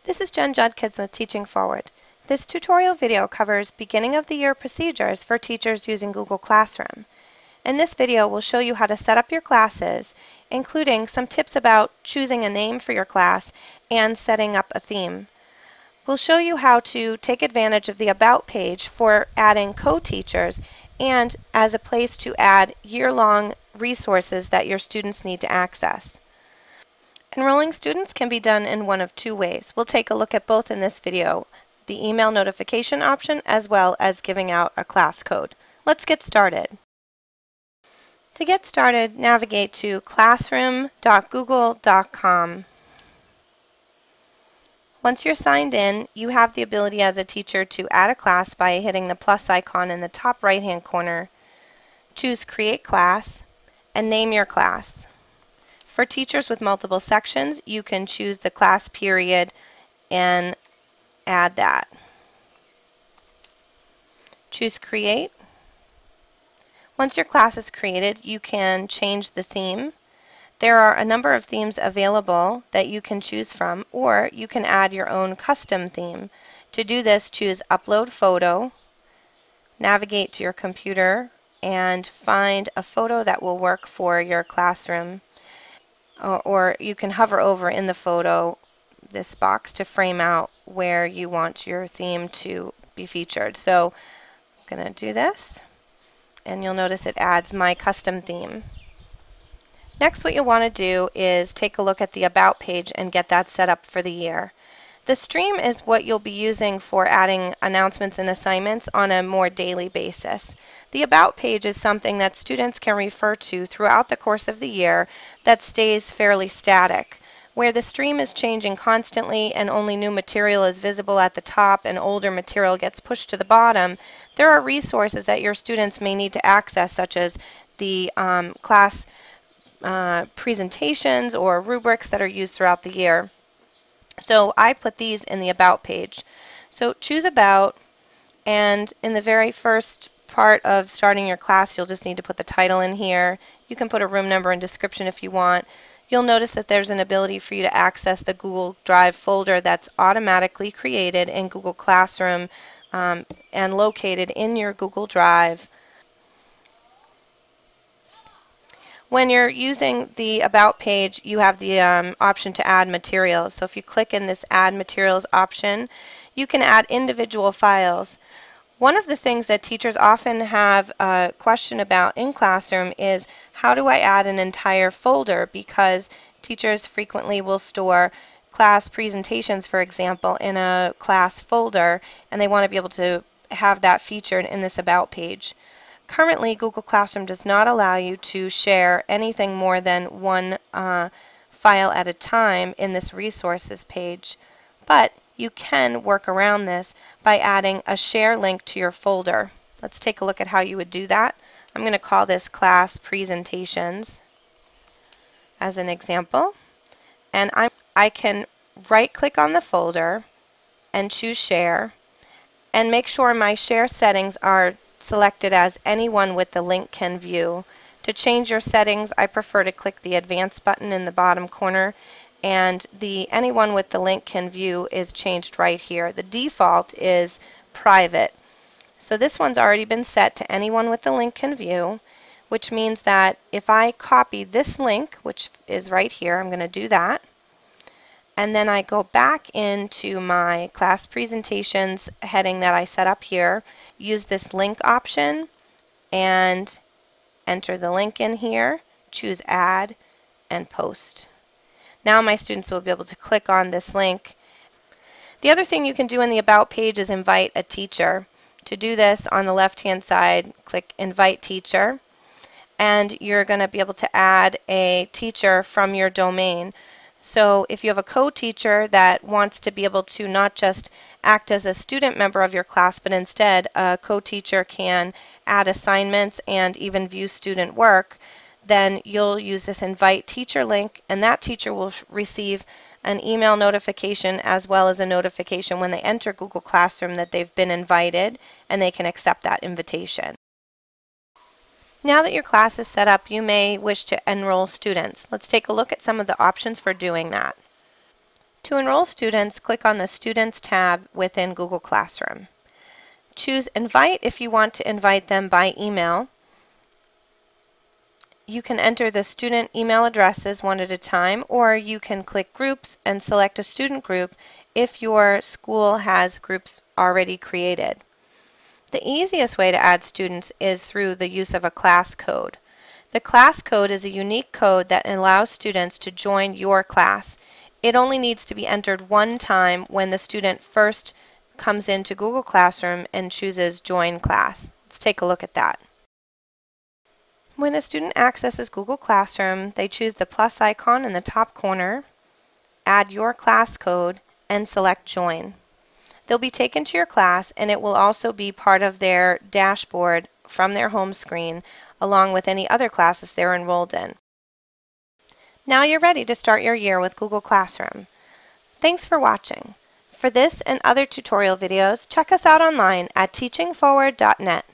This is Jen Judkins with Teaching Forward. This tutorial video covers beginning of the year procedures for teachers using Google Classroom. In this video, we'll show you how to set up your classes, including some tips about choosing a name for your class and setting up a theme. We'll show you how to take advantage of the About page for adding co-teachers and as a place to add year-long resources that your students need to access. Enrolling students can be done in one of two ways. We'll take a look at both in this video, the email notification option as well as giving out a class code. Let's get started. To get started, navigate to classroom.google.com. Once you're signed in, you have the ability as a teacher to add a class by hitting the plus icon in the top right-hand corner, choose Create Class, and name your class. For teachers with multiple sections, you can choose the class period and add that. Choose Create. Once your class is created, you can change the theme. There are a number of themes available that you can choose from, or you can add your own custom theme. To do this, choose Upload Photo, navigate to your computer, and find a photo that will work for your classroom. Or you can hover over in the photo this box to frame out where you want your theme to be featured. So I'm going to do this, and you'll notice it adds my custom theme. Next, what you'll want to do is take a look at the About page and get that set up for the year. The stream is what you'll be using for adding announcements and assignments on a more daily basis. The About page is something that students can refer to throughout the course of the year that stays fairly static. Where the stream is changing constantly and only new material is visible at the top and older material gets pushed to the bottom, there are resources that your students may need to access, such as the class presentations or rubrics that are used throughout the year. So I put these in the About page. So choose About, and in the very first part of starting your class, you'll just need to put the title in here. You can put a room number and description if you want. You'll notice that there's an ability for you to access the Google Drive folder that's automatically created in Google Classroom and located in your Google Drive. When you're using the About page, you have the option to add materials. So if you click in this Add Materials option, you can add individual files. One of the things that teachers often have a question about in Classroom is, how do I add an entire folder? Because teachers frequently will store class presentations, for example, in a class folder, and they want to be able to have that featured in this About page. Currently, Google Classroom does not allow you to share anything more than one file at a time in this Resources page, but you can work around this by adding a share link to your folder. Let's take a look at how you would do that. I'm going to call this Class Presentations as an example, and I can right-click on the folder and choose Share, and make sure my share settings are selected as anyone with the link can view. To change your settings, I prefer to click the Advanced button in the bottom corner, and the anyone with the link can view is changed right here. The default is private. So this one's already been set to anyone with the link can view, which means that if I copy this link, which is right here, I'm going to do that, and then I go back into my class presentations heading that I set up here, use this link option, and enter the link in here, choose Add, and Post. Now my students will be able to click on this link. The other thing you can do in the About page is invite a teacher. To do this, on the left-hand side, click Invite Teacher, and you're going to be able to add a teacher from your domain. So if you have a co-teacher that wants to be able to not just act as a student member of your class, but instead a co-teacher can add assignments and even view student work, then you'll use this Invite Teacher link, and that teacher will receive an email notification as well as a notification when they enter Google Classroom that they've been invited, and they can accept that invitation. Now that your class is set up, you may wish to enroll students. Let's take a look at some of the options for doing that. To enroll students, click on the Students tab within Google Classroom. Choose Invite if you want to invite them by email. You can enter the student email addresses one at a time, or you can click Groups and select a student group if your school has groups already created. The easiest way to add students is through the use of a class code. The class code is a unique code that allows students to join your class. It only needs to be entered one time when the student first comes into Google Classroom and chooses Join Class. Let's take a look at that. When a student accesses Google Classroom, they choose the plus icon in the top corner, add your class code, and select Join. They'll be taken to your class, and it will also be part of their dashboard from their home screen, along with any other classes they're enrolled in. Now you're ready to start your year with Google Classroom. Thanks for watching. For this and other tutorial videos, check us out online at teachingforward.net.